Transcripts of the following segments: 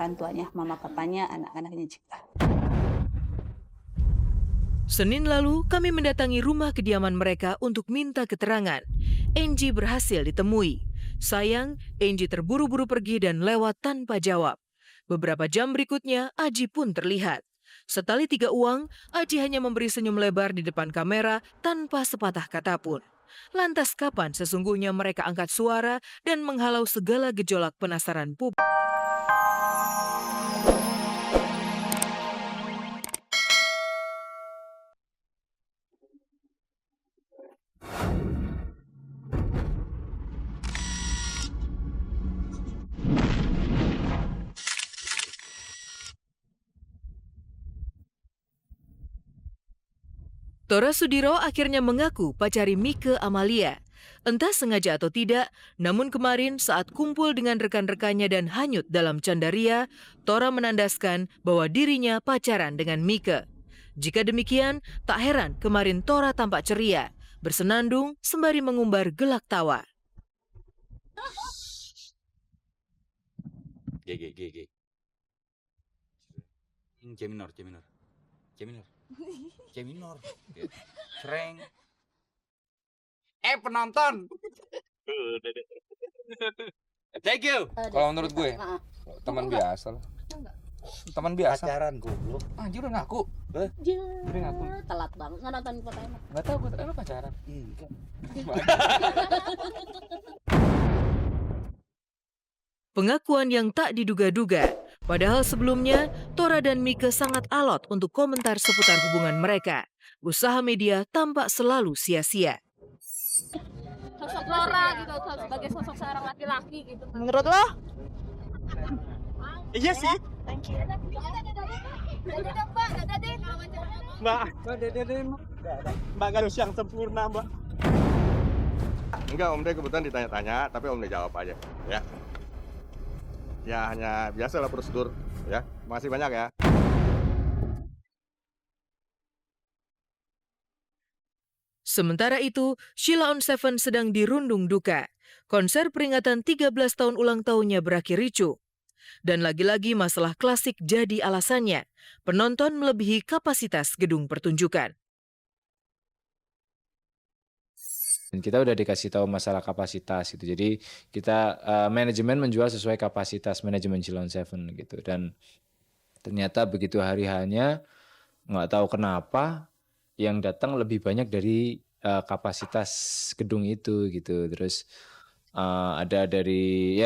orang tuanya, mama papanya, anak-anaknya juga. Senin lalu, kami mendatangi rumah kediaman mereka untuk minta keterangan. Angie berhasil ditemui. Sayang, Angie terburu-buru pergi dan lewat tanpa jawab. Beberapa jam berikutnya, Aji pun terlihat. Setali 3 uang, Aji hanya memberi senyum lebar di depan kamera tanpa sepatah kata pun. Lantas kapan sesungguhnya mereka angkat suara dan menghalau segala gejolak penasaran publik? Tora Sudiro akhirnya mengaku pacari Mike Amalia. Entah sengaja atau tidak, namun kemarin saat kumpul dengan rekan-rekannya dan hanyut dalam candaria, Tora menandaskan bahwa dirinya pacaran dengan Mike. Jika demikian, tak heran kemarin Tora tampak ceria, bersenandung sembari mengumbar gelak tawa. G. C minor. Sreng. Penonton. Thank you. Kalau menurut gue, teman biasa lah. Teman biasa. Pacaran goblok. Anjir udah ngaku. Udah ngaku. Telat banget nggak nonton fotonya. Enggak tahu gue lo pacaran. Enggak. Pengakuan yang tak diduga-duga. Padahal sebelumnya, Tora dan Mike sangat alot untuk komentar seputar hubungan mereka. Usaha media tampak selalu sia-sia. Sosok Laura gitu sebagai sosok seorang laki-laki gitu. Menurut lo? Iya sih. Thank you. Dadah dong, Mbak. Dadah deh. Mbak Gadus yang sempurna, Mbak. Enggak, Om Deh kebetulan ditanya-tanya, tapi Om Deh jawab aja, ya. Ya hanya biasalah prosedur, ya. Makasih banyak ya. Sementara itu, Sheila on Seven sedang dirundung duka. Konser peringatan 13 tahun ulang tahunnya berakhir ricuh. Dan lagi-lagi masalah klasik jadi alasannya. Penonton melebihi kapasitas gedung pertunjukan. Dan kita udah dikasih tahu masalah kapasitas gitu. Jadi kita manajemen menjual sesuai kapasitas manajemen Sheila on Seven gitu. Dan ternyata begitu hari hanya nggak tahu kenapa yang datang lebih banyak dari kapasitas gedung itu gitu. Terus ada dari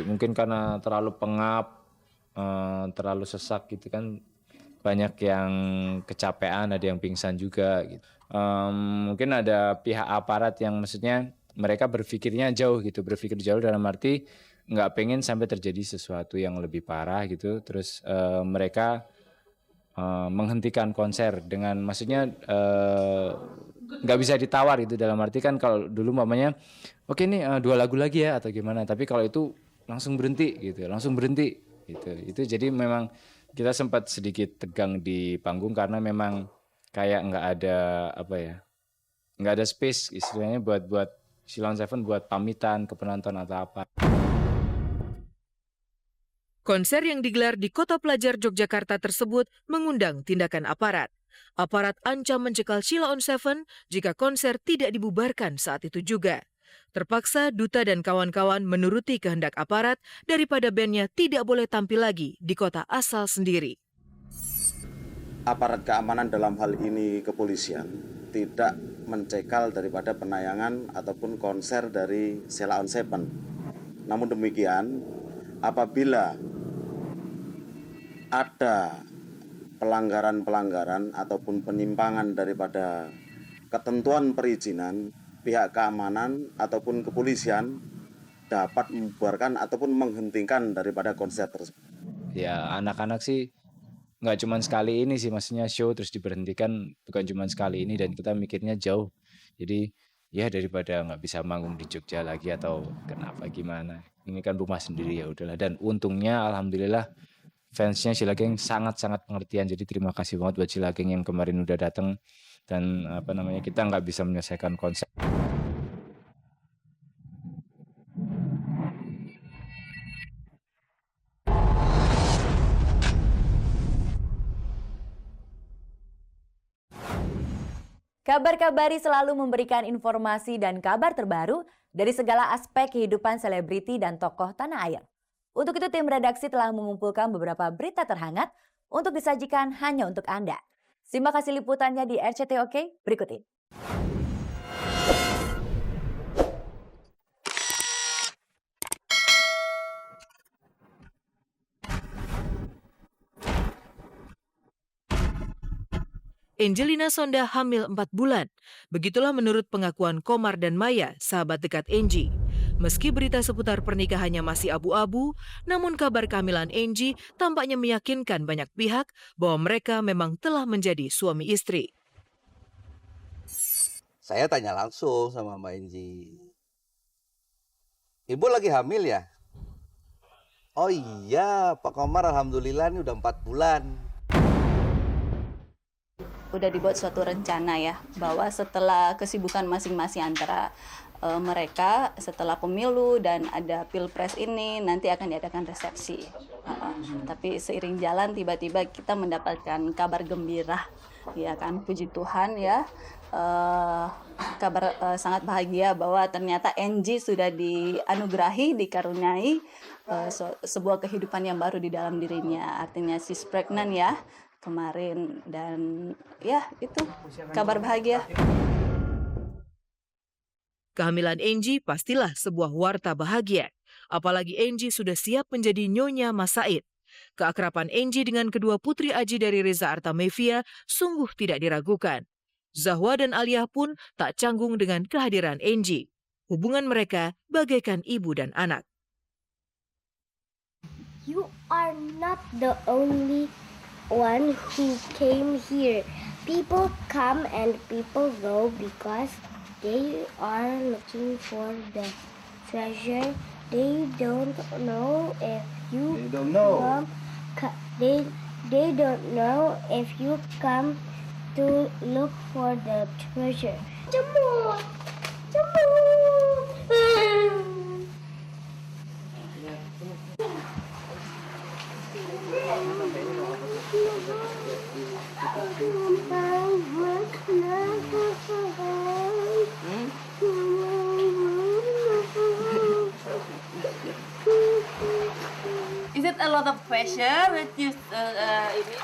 mungkin karena terlalu pengap, terlalu sesak gitu kan, banyak yang kecapean, ada yang pingsan juga gitu. Mungkin ada pihak aparat yang maksudnya mereka berpikirnya jauh gitu, berpikir jauh dalam arti nggak pengen sampai terjadi sesuatu yang lebih parah gitu. Terus mereka menghentikan konser dengan maksudnya nggak bisa ditawar gitu, dalam arti kan kalau dulu mamanya oke nih 2 lagu lagi ya atau gimana, tapi kalau itu langsung berhenti gitu. Itu jadi memang kita sempat sedikit tegang di panggung karena memang kayak nggak ada space istilahnya buat Sheila on Seven buat pamitan ke penonton atau apa. Konser yang digelar di Kota Pelajar Yogyakarta tersebut mengundang tindakan aparat. Aparat ancam mencekal Sheila on Seven jika konser tidak dibubarkan saat itu juga. Terpaksa Duta dan kawan-kawan menuruti kehendak aparat daripada bandnya tidak boleh tampil lagi di kota asal sendiri. Aparat keamanan dalam hal ini kepolisian tidak mencekal daripada penayangan ataupun konser dari Sheila on Seven. Namun demikian, apabila ada pelanggaran-pelanggaran ataupun penyimpangan daripada ketentuan perizinan, pihak keamanan ataupun kepolisian dapat membubarkan ataupun menghentikan daripada konser tersebut. Ya anak-anak sih nggak cuma sekali ini sih, maksudnya show terus diberhentikan bukan cuma sekali ini, dan kita mikirnya jauh. Jadi ya daripada nggak bisa manggung di Jogja lagi atau kenapa gimana, ini kan rumah sendiri ya udahlah. Dan untungnya alhamdulillah fansnya Sheila Gang sangat-sangat pengertian. Jadi terima kasih banget buat Sheila Gang yang kemarin udah datang. Dan kita nggak bisa menyelesaikan konser. Kabar Kabari selalu memberikan informasi dan kabar terbaru dari segala aspek kehidupan selebriti dan tokoh tanah air. Untuk itu tim redaksi telah mengumpulkan beberapa berita terhangat untuk disajikan hanya untuk Anda. Simak hasil liputannya di RCTI Oke berikut ini. Angelina Sonda hamil 4 bulan. Begitulah menurut pengakuan Komar dan Maya, sahabat dekat Angie. Meski berita seputar pernikahannya masih abu-abu, namun kabar kehamilan Angie tampaknya meyakinkan banyak pihak bahwa mereka memang telah menjadi suami istri. Saya tanya langsung sama Mbak Angie. Ibu lagi hamil ya? Oh iya, Pak Komar alhamdulillah ini udah 4 bulan. Udah dibuat suatu rencana ya, bahwa setelah kesibukan masing-masing antara mereka, setelah pemilu dan ada pilpres ini, nanti akan diadakan resepsi. Tapi seiring jalan tiba-tiba kita mendapatkan kabar gembira, ya kan, puji Tuhan ya. Kabar sangat bahagia bahwa ternyata Angie sudah dianugerahi, dikaruniai sebuah kehidupan yang baru di dalam dirinya. Artinya she's pregnant ya. Kemarin, dan ya itu kabar bahagia. Kehamilan Angie pastilah sebuah warta bahagia. Apalagi Angie sudah siap menjadi Nyonya Mas Said. Keakraban Angie dengan kedua putri Aji dari Reza Artamevia sungguh tidak diragukan. Zahwa dan Alia pun tak canggung dengan kehadiran Angie. Hubungan mereka bagaikan ibu dan anak. You are not the only one who came here. People come and people go because they are looking for the treasure. They don't know if you they don't know if you come to look for the treasure. Jemur, jemur. Is it a lot of pressure with this ini?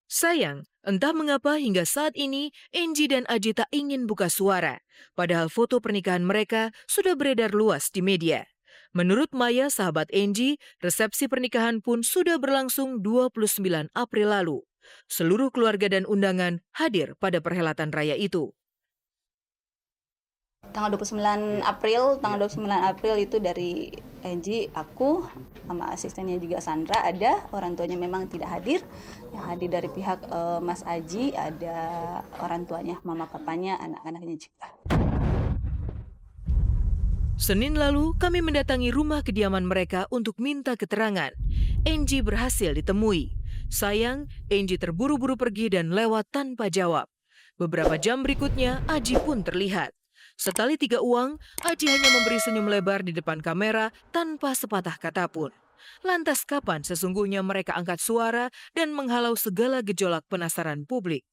Sayang, entah mengapa hingga saat ini Angie dan Aji tak ingin buka suara. Padahal foto pernikahan mereka sudah beredar luas di media. Menurut Maya, sahabat Angie, resepsi pernikahan pun sudah berlangsung 29 April lalu. Seluruh keluarga dan undangan hadir pada perhelatan raya itu. Tanggal 29 April itu dari Angie, aku sama asistennya juga Sandra ada, orang tuanya memang tidak hadir. Yang hadir dari pihak Mas Aji, ada orang tuanya, mama papanya, anak-anaknya juga. Senin lalu, kami mendatangi rumah kediaman mereka untuk minta keterangan. Angie berhasil ditemui. Sayang, Angie terburu-buru pergi dan lewat tanpa jawab. Beberapa jam berikutnya, Aji pun terlihat. Setali 3 uang, Aji hanya memberi senyum lebar di depan kamera tanpa sepatah kata pun. Lantas kapan sesungguhnya mereka angkat suara dan menghalau segala gejolak penasaran publik?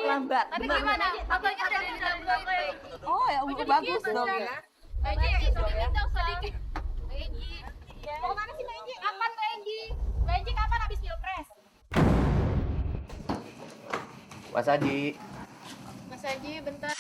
Lambat. Tapi gimana? Fotonya ada di dalam gue. Oh ya, bagus dong ya. Angie, sedikit. Angie. Mau kemana sih Mbak Angie? Kapan Mbak Angie? Mbak Angie kapan habis pilpres? Mas Aji. Mas Angie, bentar.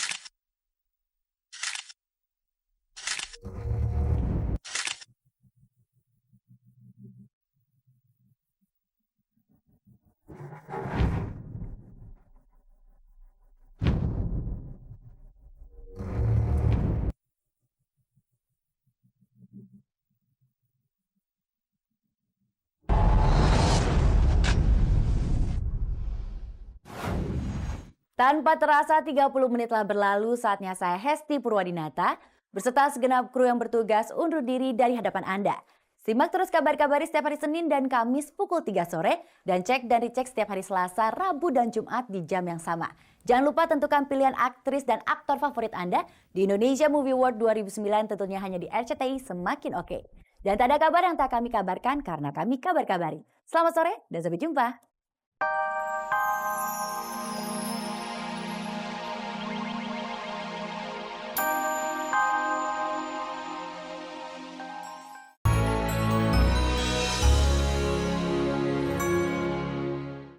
Tanpa terasa 30 menit telah berlalu, saatnya saya Hesti Purwadinata beserta segenap kru yang bertugas undur diri dari hadapan Anda. Simak terus kabar-kabari setiap hari Senin dan Kamis pukul 3 sore dan cek dan dicek setiap hari Selasa, Rabu, dan Jumat di jam yang sama. Jangan lupa tentukan pilihan aktris dan aktor favorit Anda di Indonesia Movie Award 2009 tentunya hanya di RCTI Semakin Oke. Dan tak ada kabar yang tak kami kabarkan karena kami kabar-kabari. Selamat sore dan sampai jumpa.